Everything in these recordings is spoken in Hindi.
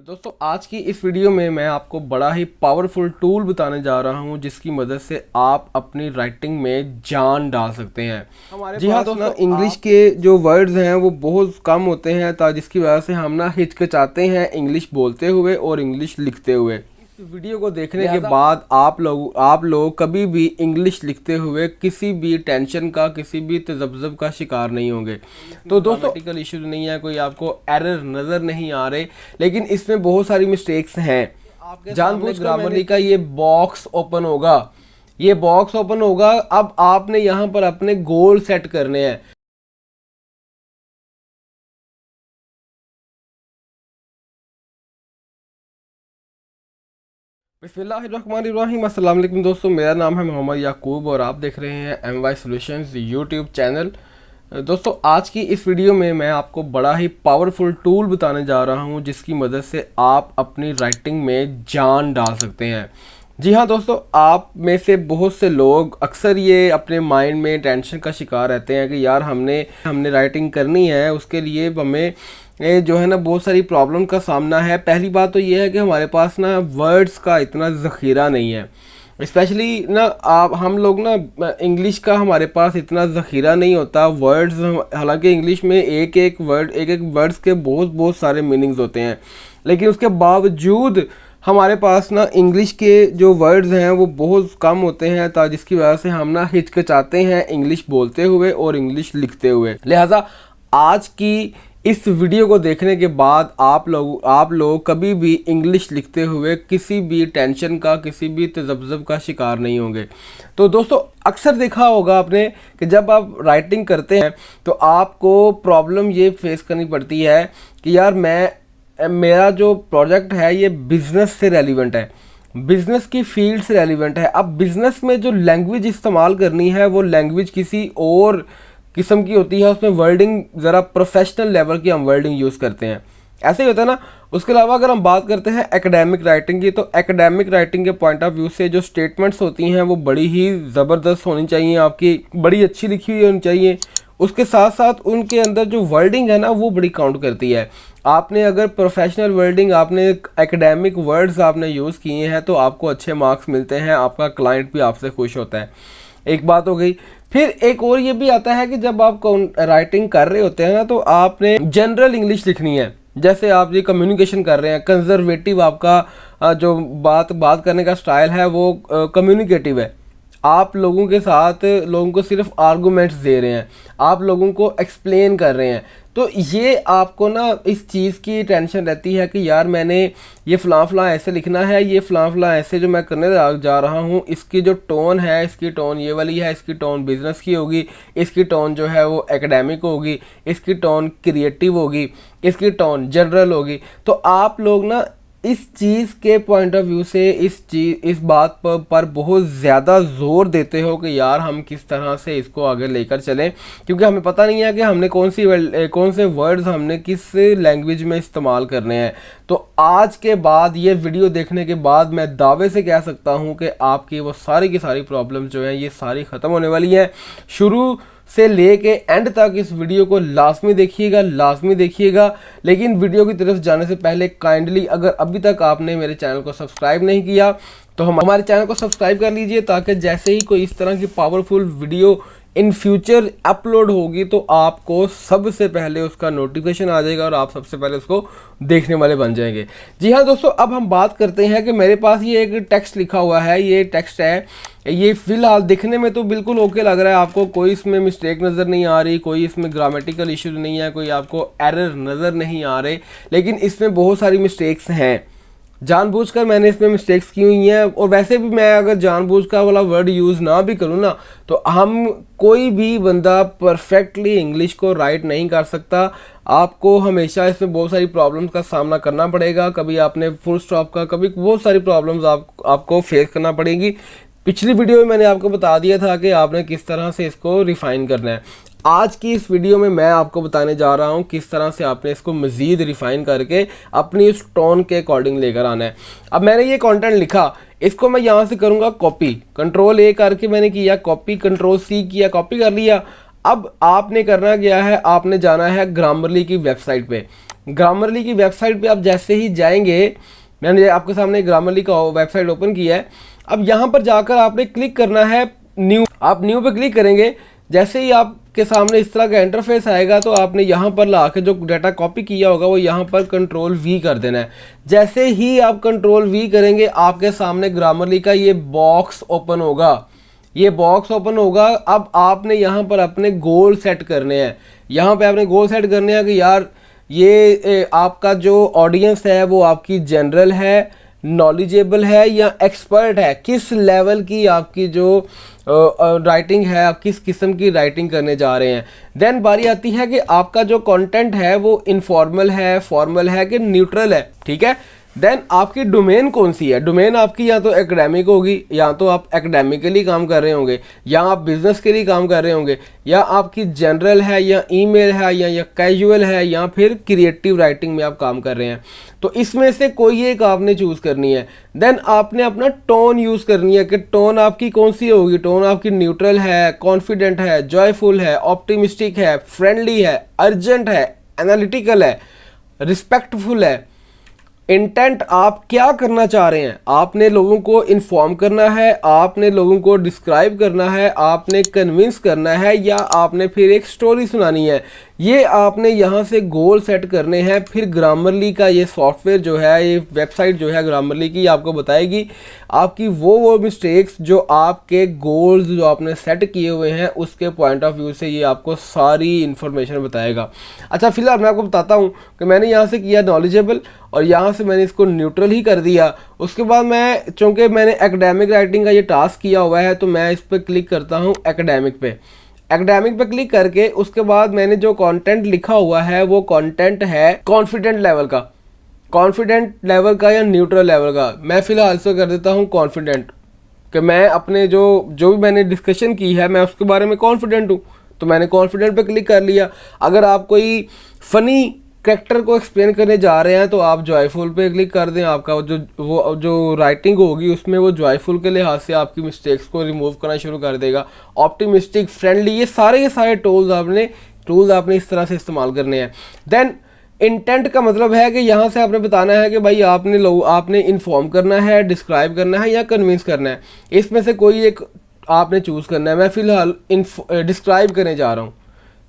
दोस्तों आज की इस वीडियो में मैं आपको बड़ा ही पावरफुल टूल बताने जा रहा हूं जिसकी मदद से आप अपनी राइटिंग में जान डाल सकते हैं। जी हाँ दोस्तों, इंग्लिश के जो वर्ड्स हैं वो बहुत कम होते हैं जिसकी वजह से हम ना हिचकिचाते हैं इंग्लिश बोलते हुए और इंग्लिश लिखते हुए। इस वीडियो को देखने के बाद आप लोग कभी भी इंग्लिश लिखते हुए किसी भी टेंशन का, किसी भी तजब्जब का शिकार नहीं होंगे। तो दोस्तों ग्रामेटिकल इश्यूज नहीं है, कोई आपको एरर नज़र नहीं आ रहे, लेकिन इसमें बहुत सारी मिस्टेक्स हैं। जानबूझकर ग्रामरली का ये बॉक्स ओपन होगा, अब आपने यहाँ पर अपने गोल सेट करने हैं। बिस्मिल्लाहिर्रहमानिर्रहीम। अस्सलाम वालेकुम दोस्तों, मेरा नाम है मोहम्मद याकूब और आप देख रहे हैं MY सॉल्यूशंस यूट्यूब चैनल। दोस्तों आज की इस वीडियो में मैं आपको बड़ा ही पावरफुल टूल बताने जा रहा हूं जिसकी मदद से आप अपनी राइटिंग में जान डाल सकते हैं। जी हाँ दोस्तों, आप में से बहुत से लोग अक्सर ये अपने माइंड में टेंशन का शिकार रहते हैं कि यार हमने राइटिंग करनी है, उसके लिए हमें जो है ना बहुत सारी प्रॉब्लम का सामना है। पहली बात तो ये है कि हमारे पास ना वर्ड्स का इतना ज़ख़ीरा नहीं है, स्पेशली ना हम लोग ना इंग्लिश का हमारे पास इतना ज़ख़ीरा नहीं होता वर्ड्स। हालांकि इंग्लिश में एक एक वर्ड्स के बहुत सारे मीनिंग्स होते हैं, लेकिन उसके बावजूद हमारे पास ना इंग्लिश के जो वर्ड्स हैं वो बहुत कम होते हैं जिसकी वजह से हम ना हिचकिचाते हैं इंग्लिश बोलते हुए और इंग्लिश लिखते हुए। लिहाजा आज की इस वीडियो को देखने के बाद आप लोग कभी भी इंग्लिश लिखते हुए किसी भी टेंशन का, किसी भी तजब्जब का शिकार नहीं होंगे। तो दोस्तों अक्सर देखा होगा आपने कि जब आप राइटिंग करते हैं तो आपको प्रॉब्लम ये फेस करनी पड़ती है कि यार मेरा जो प्रोजेक्ट है ये बिज़नेस से रेलिवेंट है, बिज़नेस की फील्ड से रेलिवेंट है। अब बिज़नेस में जो लैंग्वेज इस्तेमाल करनी है वो लैंग्वेज किसी और किस्म की होती है, उसमें वर्डिंग ज़रा प्रोफेशनल लेवल की हम वर्डिंग यूज़ करते हैं, ऐसे ही होता है ना। उसके अलावा अगर हम बात करते हैं एकेडमिक राइटिंग की, तो एकेडमिक राइटिंग के पॉइंट ऑफ व्यू से जो स्टेटमेंट्स होती हैं वो बड़ी ही ज़बरदस्त होनी चाहिए, आपकी बड़ी अच्छी लिखी हुई होनी चाहिए। उसके साथ साथ उनके अंदर जो वर्डिंग है ना वो बड़ी काउंट करती है। आपने अगर प्रोफेशनल वर्डिंग, आपने एकेडमिक वर्ड्स आपने यूज़ किए हैं तो आपको अच्छे मार्क्स मिलते हैं, आपका क्लाइंट भी आपसे खुश होता है। एक बात हो गई। फिर एक और ये भी आता है कि जब आप राइटिंग कर रहे होते हैं ना तो आपने जनरल इंग्लिश लिखनी है। जैसे आप ये कम्युनिकेशन कर रहे हैं, कंजर्वेटिव आपका जो बात करने का स्टाइल है वो कम्युनिकेटिव है। आप लोगों के साथ लोगों को सिर्फ आर्गूमेंट्स दे रहे हैं, आप लोगों को एक्सप्लेन कर रहे हैं, तो ये आपको ना इस चीज़ की टेंशन रहती है कि यार मैंने ये फ़लाँ ऐसे लिखना है, ये फ़लाँ ऐसे जो मैं करने जा रहा हूँ, इसकी जो टोन है, इसकी टोन ये वाली है, इसकी टोन बिज़नेस की होगी, इसकी टोन जो है वो एकेडमिक होगी, इसकी टोन क्रिएटिव होगी, इसकी टोन जनरल होगी। तो आप लोग ना इस चीज़ के पॉइंट ऑफ व्यू से इस बात पर बहुत ज़्यादा ज़ोर देते हो कि यार हम किस तरह से इसको आगे लेकर चलें, क्योंकि हमें पता नहीं है कि हमने कौन से वर्ड्स हमने किस लैंग्वेज में इस्तेमाल करने हैं। तो आज के बाद ये वीडियो देखने के बाद मैं दावे से कह सकता हूँ कि आपकी वो सारी की सारी प्रॉब्लम्स जो हैं ये सारी ख़त्म होने वाली हैं। शुरू से लेके एंड तक इस वीडियो को लाजमी देखिएगा। लेकिन वीडियो की तरफ जाने से पहले काइंडली अगर अभी तक आपने मेरे चैनल को सब्सक्राइब नहीं किया तो हमारे चैनल को सब्सक्राइब कर लीजिए, ताकि जैसे ही कोई इस तरह की powerful video in future upload होगी तो आपको सबसे पहले उसका नोटिफिकेशन आ जाएगा और आप सबसे पहले उसको देखने वाले बन जाएंगे। जी हाँ दोस्तों, अब हम बात करते हैं कि मेरे पास ये एक टेक्स्ट लिखा हुआ है, ये टेक्स्ट है, ये फ़िलहाल दिखने में तो बिल्कुल ओके लग रहा है, आपको कोई इसमें मिस्टेक नज़र नहीं आ रही, कोई इसमें ग्रामेटिकल इश्यूज नहीं है, कोई आपको एरर नज़र नहीं आ रहे, लेकिन इसमें बहुत सारी मिस्टेक्स हैं। जानबूझकर मैंने इसमें मिस्टेक्स की हुई हैं, और वैसे भी मैं अगर जानबूझकर वाला वर्ड यूज़ ना भी करूँ ना तो हम कोई भी बंदा परफेक्टली इंग्लिश को राइट नहीं कर सकता। आपको हमेशा इसमें बहुत सारी प्रॉब्लम्स का सामना करना पड़ेगा, कभी आपने फुल स्टॉप का, कभी बहुत सारी प्रॉब्लम्स आपको फेस करना पड़ेगी। पिछली वीडियो में मैंने आपको बता दिया था कि आपने किस तरह से इसको रिफ़ाइन करना है। आज की इस वीडियो में मैं आपको बताने जा रहा हूं किस तरह से आपने इसको मज़ीद रिफ़ाइन करके अपनी इस टोन के अकॉर्डिंग लेकर आना है। अब मैंने ये कंटेंट लिखा, इसको मैं यहाँ से करूँगा कॉपी, कंट्रोल A करके मैंने किया कॉपी, कंट्रोल C किया कॉपी कर लिया। अब आपने करना क्या है, आपने जाना है ग्रामरली की वेबसाइट पे। ग्रामरली की वेबसाइट पे आप जैसे ही जाएंगे, मैंने आपके सामने ग्रामरली का वेबसाइट ओपन किया है। अब यहाँ पर जाकर आपने क्लिक करना है न्यू। आप न्यू पे क्लिक करेंगे, जैसे ही आपके सामने इस तरह का इंटरफेस आएगा तो आपने यहाँ पर ला के जो डाटा कॉपी किया होगा वो यहाँ पर कंट्रोल वी कर देना है। जैसे ही आप कंट्रोल वी करेंगे आपके सामने ग्रामरली का ये बॉक्स ओपन होगा। ये बॉक्स ओपन होगा। अब आपने यहाँ पर अपने गोल सेट करने हैं। यहाँ पे आपने गोल सेट करने हैं कि यार ये आपका जो ऑडियंस है वो आपकी जनरल है, नॉलेजेबल है या एक्सपर्ट है, किस लेवल की आपकी जो राइटिंग है, आप किस किस्म की राइटिंग करने जा रहे हैं। देन बारी आती है कि आपका जो कंटेंट है वो इनफॉर्मल है, फॉर्मल है कि न्यूट्रल है, ठीक है। देन आपकी डोमेन कौन सी है। डोमेन आपकी या तो एकेडमिक होगी, या तो आप एकेडमिकली काम कर रहे होंगे, या आप बिजनेस के लिए काम कर रहे होंगे, या आपकी जनरल है, या ईमेल है, या कैजुअल है, या फिर क्रिएटिव राइटिंग में आप काम कर रहे हैं। तो इसमें से कोई एक आपने चूज़ करनी है। देन आपने अपना टोन यूज़ करनी है कि टोन आपकी कौन सी होगी। टोन आपकी न्यूट्रल है, कॉन्फिडेंट है, जॉयफुल है, ऑप्टिमिस्टिक है, फ्रेंडली है, अर्जेंट है, एनालिटिकल है, रिस्पेक्टफुल है। इंटेंट आप क्या करना चाह रहे हैं। आपने लोगों को इन्फॉर्म करना है, आपने लोगों को डिस्क्राइब करना है, आपने कन्विंस करना है, या आपने फिर एक स्टोरी सुनानी है। ये आपने यहाँ से गोल सेट करने हैं। फिर ग्रामरली का ये सॉफ्टवेयर जो है, ये वेबसाइट जो है ग्रामरली की, आपको बताएगी आपकी वो मिस्टेक्स जो आपके गोल्स जो आपने सेट किए हुए हैं उसके पॉइंट ऑफ व्यू से ये आपको सारी इन्फॉर्मेशन बताएगा। अच्छा, फिलहाल मैं आपको बताता हूँ कि मैंने यहाँ से किया नॉलेजेबल और यहाँ से मैंने इसको न्यूट्रल ही कर दिया। उसके बाद मैं, चूँकि मैंने एकेडमिक राइटिंग का ये टास्क किया हुआ है, तो मैं इस पर क्लिक करता हूँ एकेडमिक पे। एकेडमिक पे क्लिक करके उसके बाद मैंने जो कंटेंट लिखा हुआ है वो कंटेंट है कॉन्फिडेंट लेवल का, कॉन्फिडेंट लेवल का या न्यूट्रल लेवल का। मैं फ़िलहाल से कर देता हूँ कॉन्फिडेंट, कि मैं अपने जो भी मैंने डिस्कशन की है मैं उसके बारे में कॉन्फिडेंट हूँ, तो मैंने कॉन्फिडेंट पे क्लिक कर लिया। अगर आप कोई फ़नी कैरेक्टर को एक्सप्लेन करने जा रहे हैं तो आप जॉयफुल पे क्लिक कर दें। आपका जो राइटिंग होगी उसमें वो जॉयफुल के लिहाज से आपकी मिस्टेक्स को रिमूव करना शुरू कर देगा। ऑप्टिमिस्टिक, फ्रेंडली, ये सारे टूल्स आपने इस तरह से इस्तेमाल करने हैं। देन इंटेंट का मतलब है कि यहाँ से आपने बताना है कि भाई आपने इन्फॉर्म करना है, डिस्क्राइब करना है या कन्विंस करना है। इसमें से कोई एक आपने चूज़ करना है। मैं फ़िलहाल डिस्क्राइब करने जा रहा हूँ।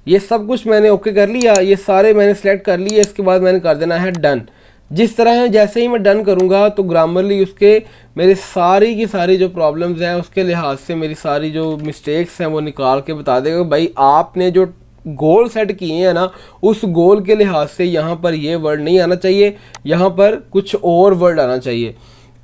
ये सब कुछ मैंने ओके कर लिया, ये सारे मैंने सेलेक्ट कर लिए। इसके बाद मैंने कर देना है डन। जिस तरह जैसे ही मैं डन करूँगा तो ग्रामरली उसके मेरे सारी की सारी जो प्रॉब्लम्स हैं उसके लिहाज से मेरी सारी जो मिस्टेक्स हैं वो निकाल के बता देगा भाई आपने जो गोल सेट किए हैं ना, उस गोल के लिहाज से यहाँ पर ये वर्ड नहीं आना चाहिए, यहाँ पर कुछ और वर्ड आना चाहिए।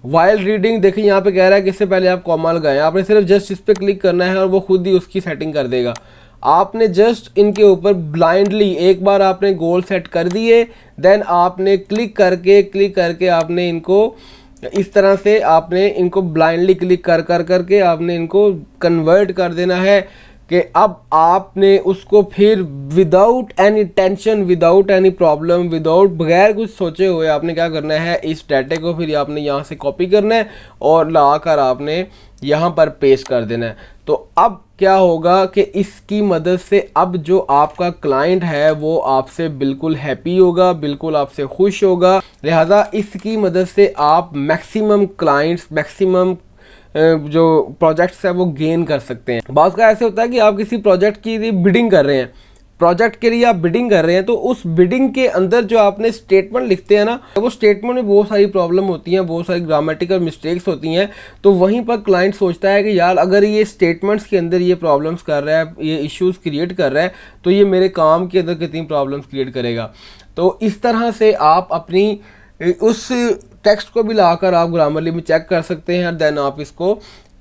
वाइल रीडिंग, देखिए यहाँ पे कह रहा है कि इससे पहले आप कॉमा लगाएं। आपने सिर्फ जस्ट इस पर क्लिक करना है और वो खुद ही उसकी सेटिंग कर देगा। आपने जस्ट इनके ऊपर ब्लाइंडली एक बार आपने गोल सेट कर दिए, देन आपने क्लिक करके आपने इनको इस तरह से आपने इनको ब्लाइंडली क्लिक करके आपने इनको कन्वर्ट कर देना है कि अब आपने उसको फिर without any tension, without any problem, बगैर कुछ सोचे हुए आपने क्या करना है, इस डाटे को फिर आपने यहाँ से कॉपी करना है और लाकर आपने यहाँ पर पेस्ट कर देना है। तो अब क्या होगा कि इसकी मदद से अब जो आपका क्लाइंट है वो आपसे बिल्कुल हैप्पी होगा, बिल्कुल आपसे खुश होगा। लिहाजा इसकी मदद से आप मैक्सिमम क्लाइंट्स, मैक्सिमम जो प्रोजेक्ट्स है वो गेन कर सकते हैं। बात का ऐसे होता है कि आप किसी प्रोजेक्ट की बिडिंग कर रहे हैं, प्रोजेक्ट के लिए आप बिडिंग कर रहे हैं, तो उस बिडिंग के अंदर जो आपने स्टेटमेंट लिखते हैं ना, वो स्टेटमेंट में बहुत सारी प्रॉब्लम होती हैं, बहुत सारी ग्रामेटिकल मिस्टेक्स होती हैं। तो वहीं पर क्लाइंट सोचता है कि यार अगर ये स्टेटमेंट्स के अंदर ये प्रॉब्लम्स कर रहा है, ये इश्यूज़ क्रिएट कर रहा है, तो ये मेरे काम के अंदर कितनी प्रॉब्लम्स क्रिएट करेगा। तो इस तरह से आप अपनी उस टेक्स्ट को भी लाकर आप ग्रामरली में चेक कर सकते हैं, देन आप इसको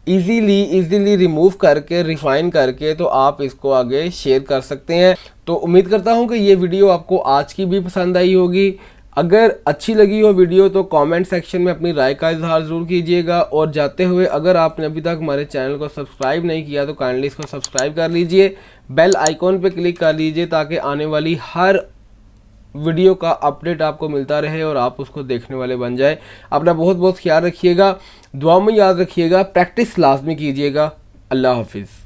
इजीली रिमूव करके, रिफाइन करके तो आप इसको आगे शेयर कर सकते हैं। तो उम्मीद करता हूं कि ये वीडियो आपको आज की भी पसंद आई होगी। अगर अच्छी लगी हो वीडियो तो कमेंट सेक्शन में अपनी राय का इजहार ज़रूर कीजिएगा। और जाते हुए अगर आपने अभी तक हमारे चैनल को सब्सक्राइब नहीं किया तो काइंडली इसको सब्सक्राइब कर लीजिए, बेल आइकॉन पर क्लिक कर लीजिए ताकि आने वाली हर वीडियो का अपडेट आपको मिलता रहे और आप उसको देखने वाले बन जाए। अपना बहुत बहुत ख्याल रखिएगा, दुआ में याद रखिएगा, प्रैक्टिस लाजमी कीजिएगा। अल्लाह हाफिज़।